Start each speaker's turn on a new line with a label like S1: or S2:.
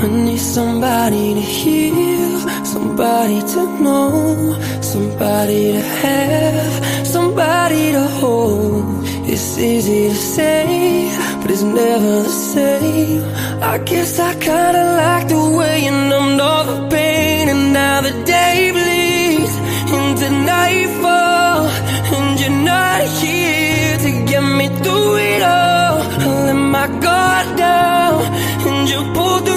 S1: I need somebody to heal, somebody to know, somebody to have, somebody to hold. It's easy to say, but it's never the same. I guess I kinda like the way you numbed all the pain. And now the day bleeds into nightfall, and you're not here to get me through it all. I let my guard down, and you pulled through.